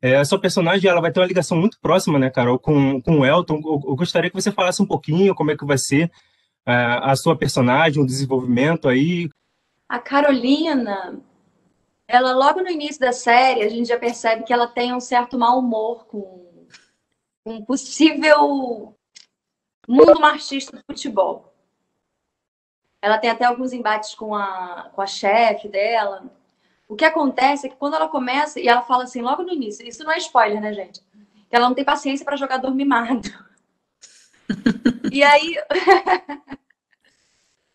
A sua personagem ela vai ter uma ligação muito próxima, né, Carol, com o Elton. Eu gostaria que você falasse um pouquinho como é que vai ser a sua personagem, o desenvolvimento aí. A Carolina, ela logo no início da série, a gente já percebe que ela tem um certo mau humor com um possível mundo machista do futebol. Ela tem até alguns embates com a chefe dela. O que acontece é que quando ela começa, e ela fala assim, logo no início, isso não é spoiler, né, gente? Que ela não tem paciência para jogador mimado. E aí,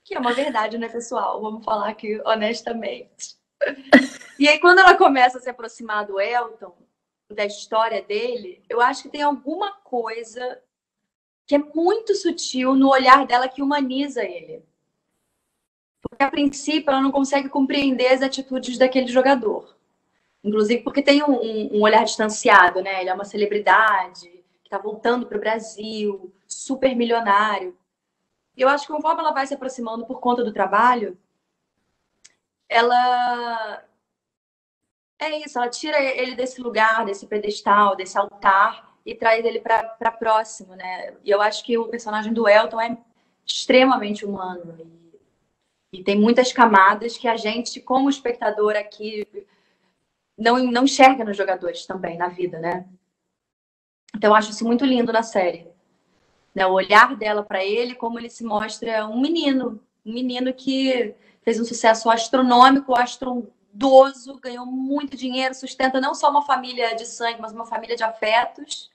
que é uma verdade, né, pessoal? Vamos falar aqui honestamente. E aí, quando ela começa a se aproximar do Elton, da história dele, eu acho que tem alguma coisa que é muito sutil no olhar dela que humaniza ele. Porque, a princípio, ela não consegue compreender as atitudes daquele jogador. Inclusive porque tem um olhar distanciado, né? Ele é uma celebridade que está voltando para o Brasil, super milionário. E eu acho que conforme ela vai se aproximando por conta do trabalho, ela é isso, ela tira ele desse lugar, desse pedestal, desse altar e traz ele para próximo, né? E eu acho que o personagem do Elton é extremamente humano e tem muitas camadas que a gente, como espectador aqui, não enxerga nos jogadores também, na vida, né? Então eu acho isso muito lindo na série, né? O olhar dela para ele, como ele se mostra um menino que fez um sucesso astronômico, astrondoso, ganhou muito dinheiro, sustenta não só uma família de sangue, mas uma família de afetos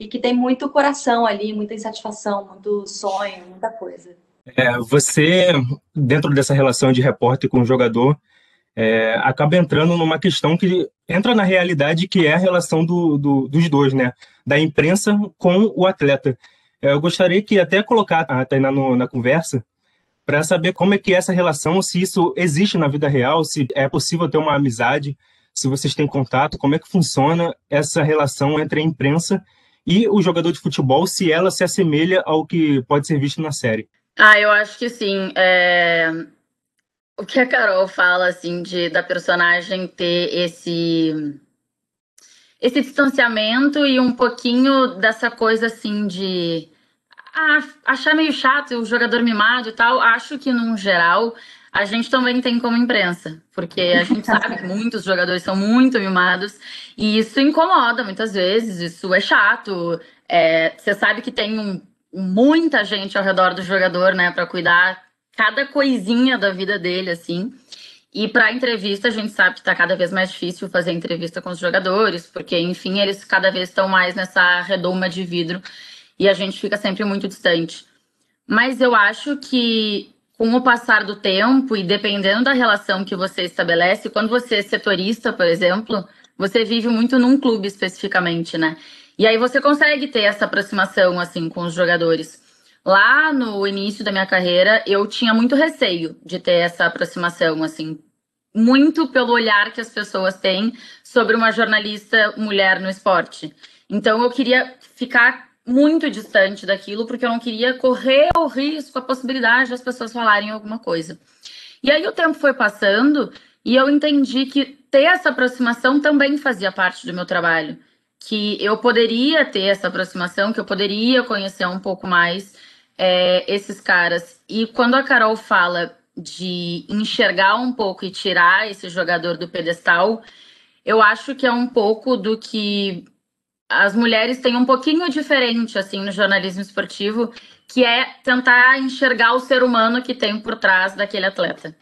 e que tem muito coração ali, muita insatisfação, muito sonho, muita coisa. Você, dentro dessa relação de repórter com o jogador, acaba entrando numa questão que entra na realidade, que é a relação dos dois, né? Da imprensa com o atleta. Eu gostaria que até colocar a Tainá na conversa para saber como é que é essa relação, se isso existe na vida real, se é possível ter uma amizade, se vocês têm contato, como é que funciona essa relação entre a imprensa e o jogador de futebol, se ela se assemelha ao que pode ser visto na série. Ah, eu acho que sim. O que a Carol fala, assim, da personagem ter esse distanciamento e um pouquinho dessa coisa, assim, de achar meio chato o jogador mimado e tal, acho que, num geral, a gente também tem como imprensa, porque a gente sabe que muitos jogadores são muito mimados e isso incomoda muitas vezes, isso é chato. Você sabe que tem muita gente ao redor do jogador, né, para cuidar cada coisinha da vida dele, assim. E para entrevista, a gente sabe que está cada vez mais difícil fazer entrevista com os jogadores, porque, enfim, eles cada vez estão mais nessa redoma de vidro e a gente fica sempre muito distante. Mas eu acho que, com o passar do tempo e dependendo da relação que você estabelece, quando você é setorista, por exemplo, você vive muito num clube especificamente, né? E aí você consegue ter essa aproximação, assim, com os jogadores. Lá no início da minha carreira, eu tinha muito receio de ter essa aproximação, assim, muito pelo olhar que as pessoas têm sobre uma jornalista mulher no esporte. Então eu queria ficar muito distante daquilo, porque eu não queria correr o risco, a possibilidade das pessoas falarem alguma coisa. E aí o tempo foi passando e eu entendi que ter essa aproximação também fazia parte do meu trabalho. Que eu poderia ter essa aproximação, que eu poderia conhecer um pouco mais esses caras. E quando a Carol fala de enxergar um pouco e tirar esse jogador do pedestal, eu acho que é um pouco do que as mulheres têm um pouquinho diferente assim no jornalismo esportivo, que é tentar enxergar o ser humano que tem por trás daquele atleta.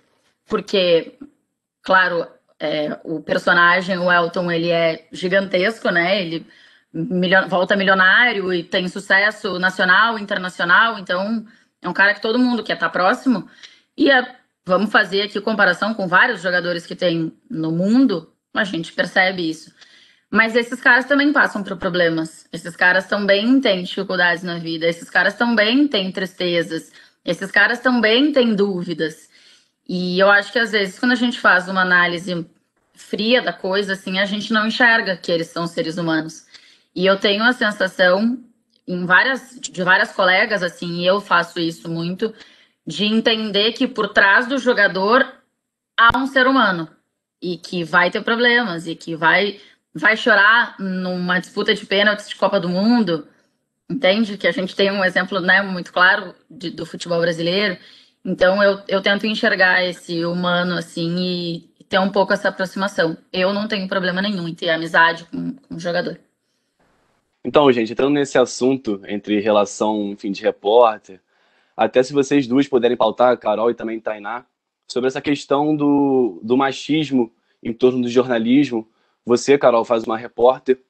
Porque, claro, o personagem, o Elton, ele é gigantesco, né? Ele volta milionário e tem sucesso nacional, internacional, então é um cara que todo mundo quer estar próximo. E vamos fazer aqui comparação com vários jogadores que tem no mundo, a gente percebe isso. Mas esses caras também passam por problemas. Esses caras também têm dificuldades na vida. Esses caras também têm tristezas. Esses caras também têm dúvidas. E eu acho que às vezes quando a gente faz uma análise fria da coisa, assim, a gente não enxerga que eles são seres humanos. E eu tenho a sensação de várias colegas, assim, e eu faço isso muito, de entender que por trás do jogador há um ser humano e que vai ter problemas e que vai vai chorar numa disputa de pênaltis de Copa do Mundo, entende? Que a gente tem um exemplo, né, muito claro do futebol brasileiro. Então eu tento enxergar esse humano assim e ter um pouco essa aproximação. Eu não tenho problema nenhum em ter amizade com o jogador. Então, gente, entrando nesse assunto entre relação, enfim, de repórter, até se vocês duas puderem pautar, Carol e também Tainá, sobre essa questão do machismo em torno do jornalismo. Você, Carol, faz uma repórter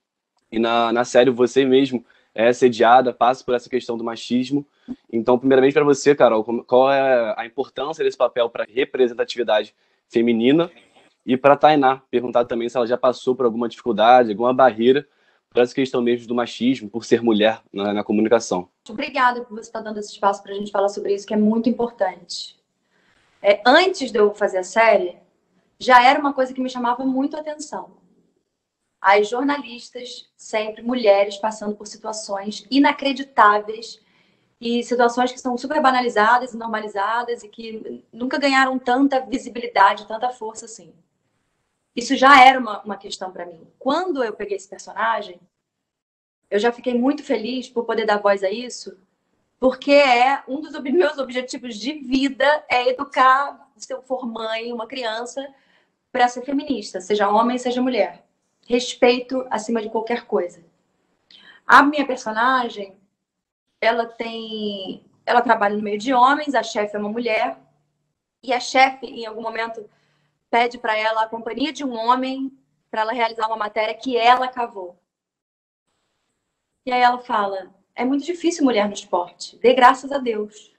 e na série você mesmo é assediada, passa por essa questão do machismo. Então, primeiramente para você, Carol, qual é a importância desse papel para representatividade feminina? E para Tainá, perguntar também se ela já passou por alguma dificuldade, alguma barreira por essa questão mesmo do machismo, por ser mulher na comunicação. Obrigada por você estar dando esse espaço para a gente falar sobre isso, que é muito importante. Antes de eu fazer a série, já era uma coisa que me chamava muito a atenção. As jornalistas, sempre mulheres, passando por situações inacreditáveis e situações que são super banalizadas e normalizadas e que nunca ganharam tanta visibilidade, tanta força assim. Isso já era uma questão para mim. Quando eu peguei esse personagem, eu já fiquei muito feliz por poder dar voz a isso, porque um dos meus objetivos de vida é educar, se eu for mãe, uma criança, para ser feminista, seja homem, seja mulher. Respeito acima de qualquer coisa. A minha personagem, ela trabalha no meio de homens, a chefe é uma mulher, e a chefe, em algum momento, pede para ela a companhia de um homem para ela realizar uma matéria que ela cavou. E aí ela fala, é muito difícil mulher no esporte, dê graças a Deus.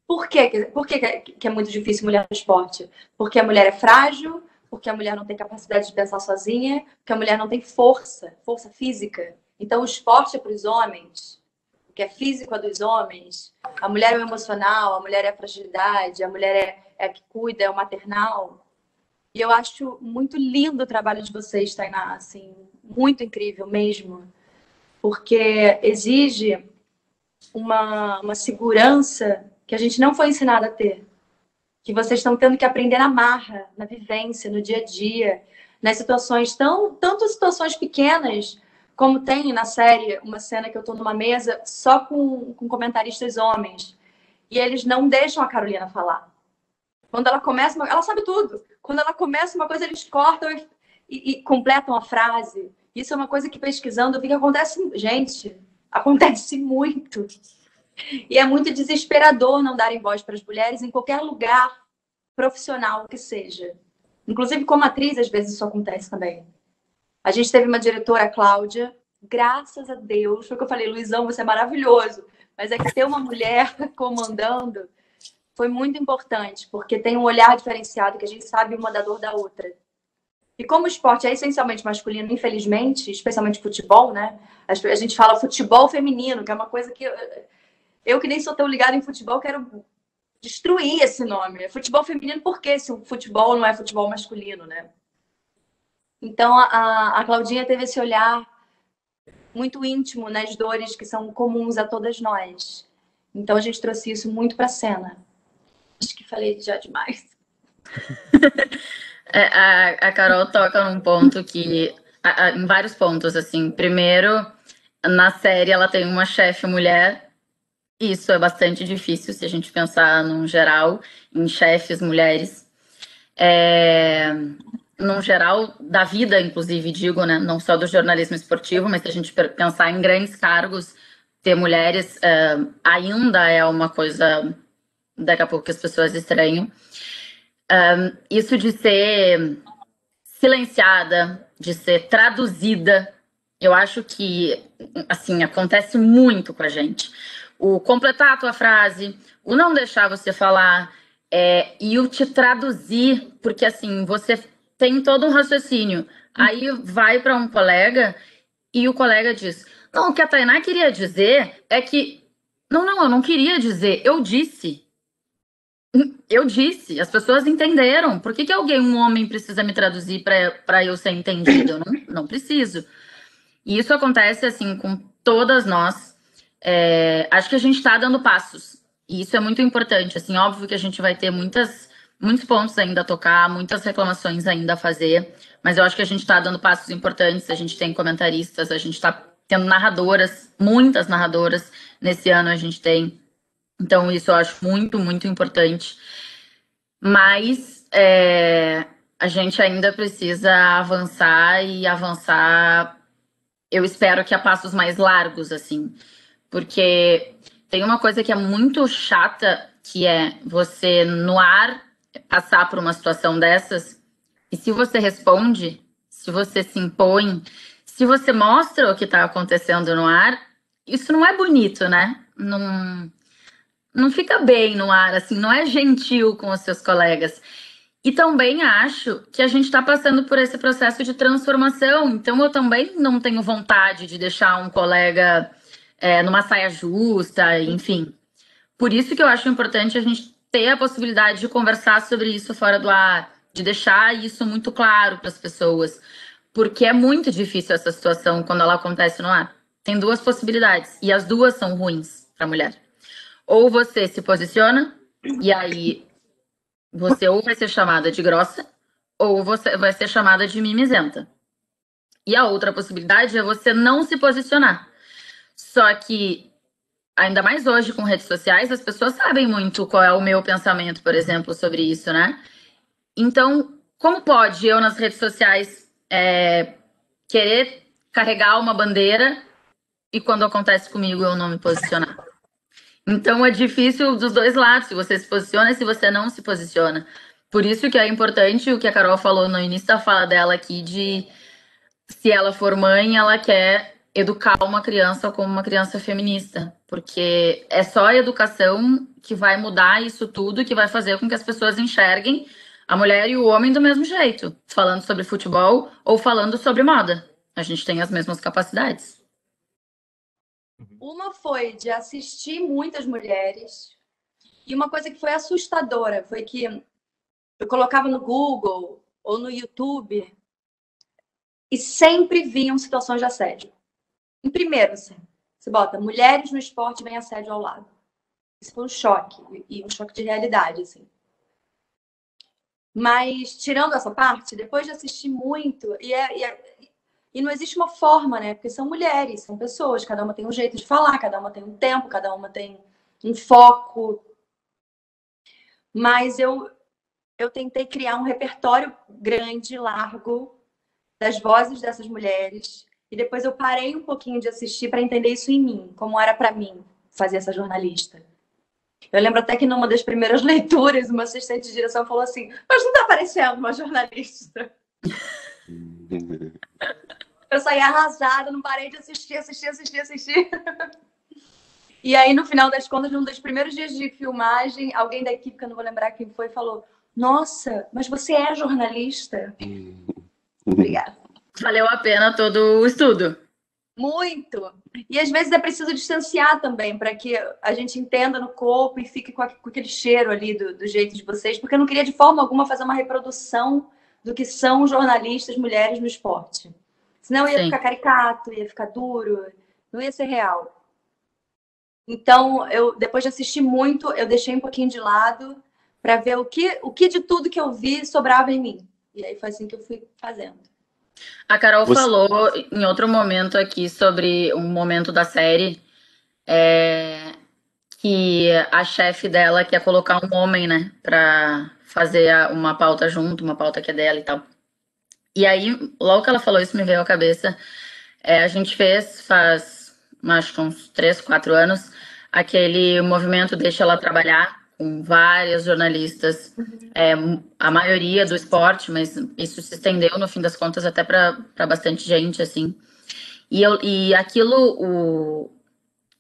Por quê? Por que é muito difícil mulher no esporte? Porque a mulher é frágil, porque a mulher não tem capacidade de pensar sozinha, porque a mulher não tem força física. Então o esporte é para os homens, o que é físico é dos homens, a mulher é o emocional, a mulher é a fragilidade, a mulher é a que cuida, é o maternal. E eu acho muito lindo o trabalho de vocês, Tainá, assim, muito incrível mesmo, porque exige uma segurança que a gente não foi ensinado a ter, que vocês estão tendo que aprender na marra, na vivência, no dia a dia, nas situações tanto situações pequenas, como tem na série uma cena que eu estou numa mesa só com comentaristas homens, e eles não deixam a Carolina falar. Quando ela começa, ela sabe tudo. Quando ela começa uma coisa, eles cortam e completam a frase. Isso é uma coisa que pesquisando eu vi que acontece, gente, acontece muito. E é muito desesperador não darem voz para as mulheres em qualquer lugar profissional que seja. Inclusive, como atriz, às vezes isso acontece também. A gente teve uma diretora, a Cláudia, graças a Deus, foi o que eu falei, Luizão, você é maravilhoso, mas é que ter uma mulher comandando foi muito importante, porque tem um olhar diferenciado que a gente sabe uma da dor da outra. E como o esporte é essencialmente masculino, infelizmente, especialmente futebol, né? A gente fala futebol feminino, que é uma coisa que eu que nem sou tão ligada em futebol, quero destruir esse nome. Futebol feminino, por que se o futebol não é futebol masculino, né? Então, a Claudinha teve esse olhar muito íntimo nas dores que são comuns a todas nós. Então, a gente trouxe isso muito para a cena. Acho que falei já demais. A Carol toca num ponto que... em vários pontos, assim. Primeiro, na série, ela tem uma chefe mulher. Isso é bastante difícil, se a gente pensar, num geral, em chefes mulheres. Num geral, da vida, inclusive, digo, né? Não só do jornalismo esportivo, mas se a gente pensar em grandes cargos, ter mulheres ainda é uma coisa... daqui a pouco que as pessoas estranham. Isso de ser silenciada, de ser traduzida, eu acho que, assim, acontece muito com a gente. O completar a tua frase, o não deixar você falar, e o te traduzir, porque, assim, você tem todo um raciocínio. Aí vai para um colega e o colega diz, não, o que a Tainá queria dizer é que... Não, eu não queria dizer, eu disse. As pessoas entenderam. Por que um homem precisa me traduzir para eu ser entendido? Eu não preciso. E isso acontece assim com todas nós. Acho que a gente está dando passos. E isso é muito importante. Assim, óbvio que a gente vai ter muitos pontos ainda a tocar, muitas reclamações ainda a fazer. mas eu acho que a gente está dando passos importantes, a gente tem comentaristas, a gente está tendo narradoras, muitas narradoras, nesse ano a gente tem. Então, isso eu acho muito, muito importante. Mas a gente ainda precisa avançar e avançar, eu espero que a passos mais largos, assim. Porque tem uma coisa que é muito chata, que é você, no ar, passar por uma situação dessas, e se você responde, se você se impõe, se você mostra o que está acontecendo no ar, isso não é bonito, né? Não fica bem no ar, assim, não é gentil com os seus colegas. E também acho que a gente está passando por esse processo de transformação, então eu também não tenho vontade de deixar um colega numa saia justa, enfim. Por isso que eu acho importante a gente ter a possibilidade de conversar sobre isso fora do ar, de deixar isso muito claro para as pessoas, porque é muito difícil essa situação quando ela acontece no ar. Tem duas possibilidades, e as duas são ruins para a mulher. Ou você se posiciona, e aí você ou vai ser chamada de grossa, ou você vai ser chamada de mimizenta. E a outra possibilidade é você não se posicionar. Só que, ainda mais hoje com redes sociais, as pessoas sabem muito qual é o meu pensamento, por exemplo, sobre isso, né? Então, como pode eu nas redes sociais querer carregar uma bandeira e quando acontece comigo eu não me posicionar? Então é difícil dos dois lados, se você se posiciona e se você não se posiciona. Por isso que é importante o que a Carol falou no início da fala dela aqui, de se ela for mãe, ela quer educar uma criança como uma criança feminista. Porque é só a educação que vai mudar isso tudo, que vai fazer com que as pessoas enxerguem a mulher e o homem do mesmo jeito. Falando sobre futebol ou falando sobre moda. A gente tem as mesmas capacidades. Uma foi de assistir muitas mulheres, e uma coisa que foi assustadora foi que eu colocava no Google ou no YouTube e sempre vinham situações de assédio. Em primeiro, assim, você bota mulheres no esporte, vem assédio ao lado. Isso foi um choque, e um choque de realidade, assim. Mas, tirando essa parte, depois de assistir muito, e não existe uma forma, né? Porque são mulheres, são pessoas, cada uma tem um jeito de falar, cada uma tem um tempo, cada uma tem um foco. Mas eu tentei criar um repertório grande, largo, das vozes dessas mulheres. E depois eu parei um pouquinho de assistir para entender isso em mim, como era para mim fazer essa jornalista. Eu lembro até que numa das primeiras leituras, uma assistente de direção falou assim: mas não tá parecendo uma jornalista. Eu saí arrasada, não parei de assistir. E aí, no final das contas, num dos primeiros dias de filmagem, alguém da equipe, que eu não vou lembrar quem foi, falou: nossa, mas você é jornalista? Obrigada. Valeu a pena todo o estudo. Muito. E às vezes é preciso distanciar também, para que a gente entenda no corpo e fique com aquele cheiro ali do jeito de vocês, porque eu não queria de forma alguma fazer uma reprodução do que são jornalistas mulheres no esporte. Senão ia ficar caricato, ia ficar duro, não ia ser real. Então, depois de assistir muito, eu deixei um pouquinho de lado para ver o que de tudo que eu vi sobrava em mim. E aí foi assim que eu fui fazendo. A Carol falou em outro momento aqui sobre um momento da série que a chefe dela quer colocar um homem, né, pra fazer uma pauta junto, uma pauta que é dela e tal. E aí, logo que ela falou isso, me veio à cabeça, a gente fez faz, acho que uns 3, 4 anos, aquele movimento Deixa Ela Trabalhar, com várias jornalistas, a maioria do esporte, mas isso se estendeu, no fim das contas, até para bastante gente, assim. E aquilo,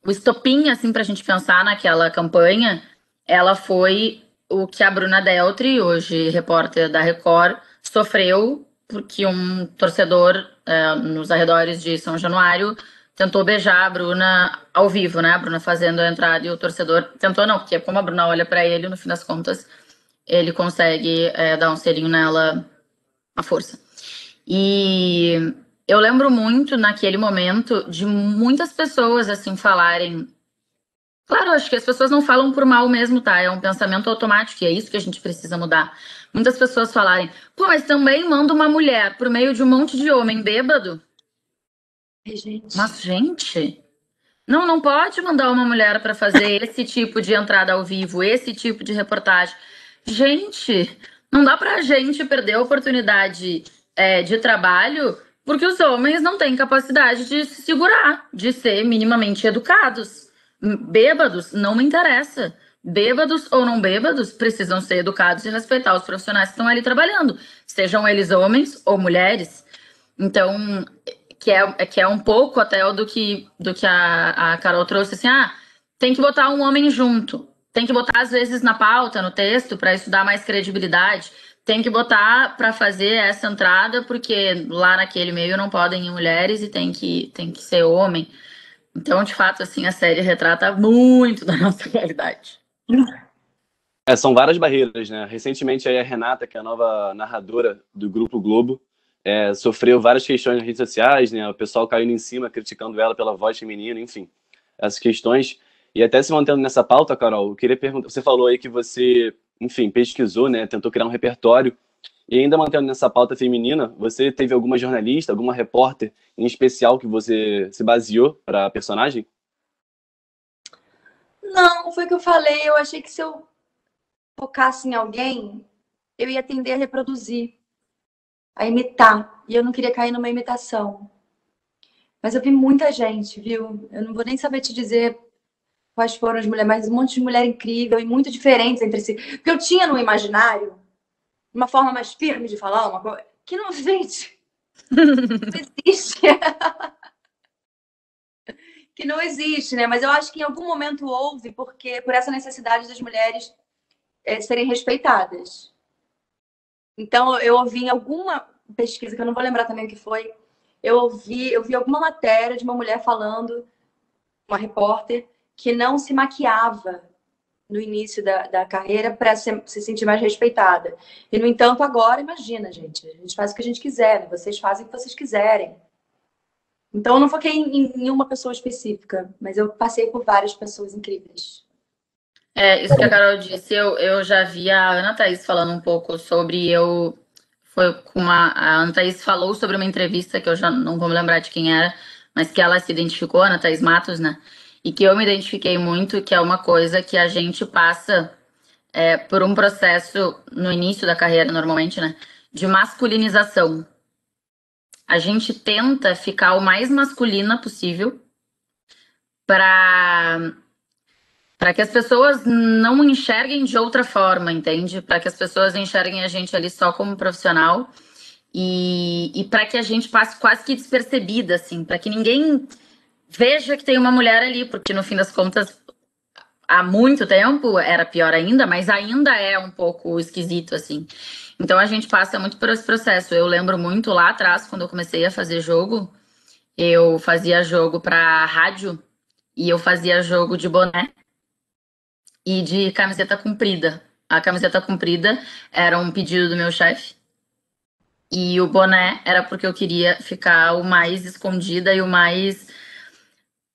o estopim, assim, para a gente pensar naquela campanha, ela foi o que a Bruna Deltri, hoje repórter da Record, sofreu porque um torcedor nos arredores de São Januário tentou beijar a Bruna ao vivo, né? A Bruna fazendo a entrada e o torcedor tentou não, porque como a Bruna olha para ele, no fim das contas, ele consegue dar um selinho nela à força. E eu lembro muito naquele momento de muitas pessoas assim falarem. Claro, acho que as pessoas não falam por mal mesmo, tá? É um pensamento automático e é isso que a gente precisa mudar. muitas pessoas falarem, pô, mas também manda uma mulher por meio de um monte de homem bêbado. Gente. Mas, gente, não pode mandar uma mulher para fazer esse tipo de entrada ao vivo, esse tipo de reportagem. Gente, não dá pra gente perder a oportunidade de trabalho porque os homens não têm capacidade de se segurar, de ser minimamente educados. Bêbados, não me interessa. Bêbados ou não bêbados, precisam ser educados e respeitar os profissionais que estão ali trabalhando, sejam eles homens ou mulheres. Então, que é um pouco até do que a Carol trouxe, assim, tem que botar um homem junto, tem que botar às vezes na pauta, no texto, para isso dar mais credibilidade, tem que botar para fazer essa entrada, porque lá naquele meio não podem ir mulheres e tem que ser homem. Então, de fato, assim, a série retrata muito da nossa realidade. São várias barreiras, né? Recentemente aí a Renata, que é a nova narradora do Grupo Globo, sofreu várias questões nas redes sociais, né? O pessoal caindo em cima, criticando ela pela voz feminina, enfim, essas questões. E até se mantendo nessa pauta, Carol, eu queria perguntar, você falou aí que você, enfim, pesquisou, né? Tentou criar um repertório. E ainda mantendo nessa pauta feminina, você teve alguma jornalista, alguma repórter em especial que você se baseou para a personagem? Não, foi o que eu falei. Eu achei que se eu focasse em alguém, eu ia tender a reproduzir, a imitar. E eu não queria cair numa imitação. Mas eu vi muita gente, viu? Eu não vou nem saber te dizer quais foram as mulheres, mas um monte de mulher incrível e muito diferentes entre si. Porque eu tinha no imaginário uma forma mais firme de falar, uma coisa que não, gente, não existe. Que não existe, né? Mas eu acho que em algum momento houve, porque por essa necessidade das mulheres serem respeitadas. Então, eu ouvi em alguma pesquisa, que eu não vou lembrar também o que foi, eu vi alguma matéria de uma mulher falando, uma repórter, que não se maquiava no início da carreira para se sentir mais respeitada. E, no entanto, agora, imagina, gente, a gente faz o que a gente quiser, né? Vocês fazem o que vocês quiserem. Então, eu não foquei em uma pessoa específica, mas eu passei por várias pessoas incríveis. Isso que a Carol disse, eu já vi a Ana Thaís falando um pouco sobre, a Ana Thaís falou sobre uma entrevista que eu já não vou me lembrar de quem era, mas que ela se identificou, Ana Thaís Matos, né? E que eu me identifiquei muito, que é uma coisa que a gente passa por um processo no início da carreira, normalmente, né? De masculinização. A gente tenta ficar o mais masculina possível para que as pessoas não enxerguem de outra forma, entende? Para que as pessoas enxerguem a gente ali só como profissional e para que a gente passe quase que despercebida, assim, para que ninguém veja que tem uma mulher ali, porque no fim das contas, há muito tempo era pior ainda, mas ainda é um pouco esquisito, assim. Então a gente passa muito por esse processo. Eu lembro muito lá atrás, quando eu comecei a fazer jogo, eu fazia jogo para rádio e eu fazia jogo de boné e de camiseta comprida. A camiseta comprida era um pedido do meu chefe. E o boné era porque eu queria ficar o mais escondida e o mais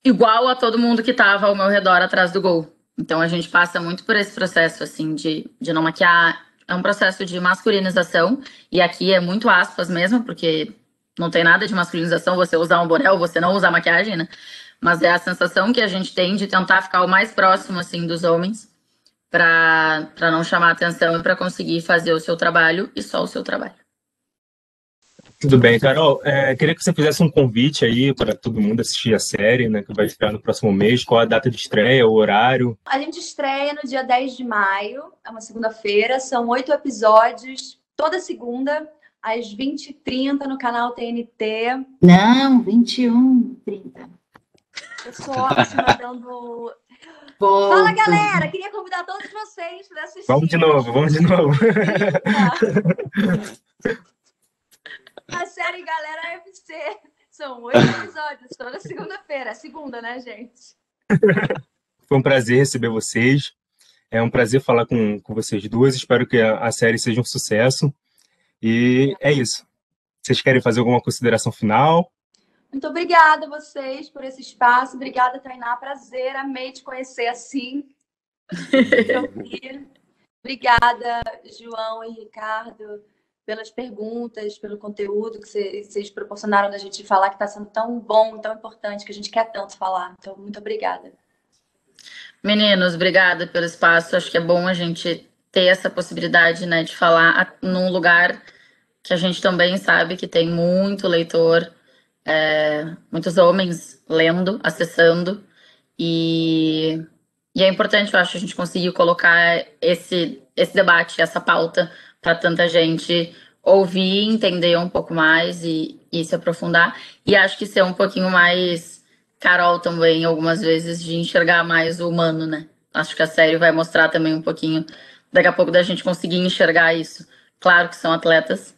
igual a todo mundo que estava ao meu redor atrás do gol. Então a gente passa muito por esse processo, assim, de não maquiar. É um processo de masculinização. E aqui é muito aspas mesmo, porque não tem nada de masculinização você usar um boné ou você não usar maquiagem, né? Mas é a sensação que a gente tem de tentar ficar o mais próximo, assim, dos homens para não chamar atenção e para conseguir fazer o seu trabalho e só o seu trabalho. Tudo bem, Carol. Queria que você fizesse um convite aí para todo mundo assistir a série, né, que vai estrear no próximo mês. Qual a data de estreia, o horário? A gente estreia no dia 10 de maio, é uma segunda-feira. São 8 episódios, toda segunda, às 20h30 no canal TNT. Não, 21h30. Eu sou ótima dando... Fala, galera! Queria convidar todos vocês para assistir. Vamos de novo. A série Galera FC. São 8 episódios, toda segunda-feira. Segunda, né, gente? Foi um prazer receber vocês. É um prazer falar com vocês duas. Espero que a série seja um sucesso. E é isso. Vocês querem fazer alguma consideração final? Muito obrigada a vocês por esse espaço. Obrigada, Tainá. Prazer. Amei te conhecer assim. Obrigada, João e Ricardo, pelas perguntas, pelo conteúdo que vocês proporcionaram da gente falar, que está sendo tão bom, tão importante, que a gente quer tanto falar. Então, muito obrigada. Meninos, obrigada pelo espaço. Acho que é bom a gente ter essa possibilidade, né, de falar num lugar que a gente também sabe que tem muito leitor, muitos homens lendo, acessando, e é importante, eu acho, a gente conseguir colocar esse debate, essa pauta, para tanta gente ouvir, entender um pouco mais e se aprofundar. E acho que ser um pouquinho mais Carol também, algumas vezes, de enxergar mais o humano, né? Acho que a série vai mostrar também um pouquinho, daqui a pouco, da gente conseguir enxergar isso. Claro que são atletas,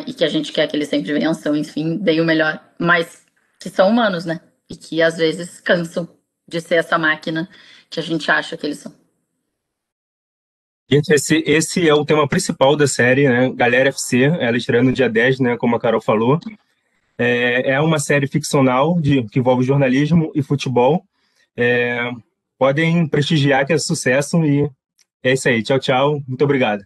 e que a gente quer que eles sempre vençam, enfim, deem o melhor, mas que são humanos, né? E que às vezes cansam de ser essa máquina que a gente acha que eles são. Gente, esse é o tema principal da série, né? Galera FC, ela estreia no dia 10, né? Como a Carol falou. É uma série ficcional que envolve jornalismo e futebol. Podem prestigiar que é sucesso e é isso aí. Tchau, tchau. Muito obrigado.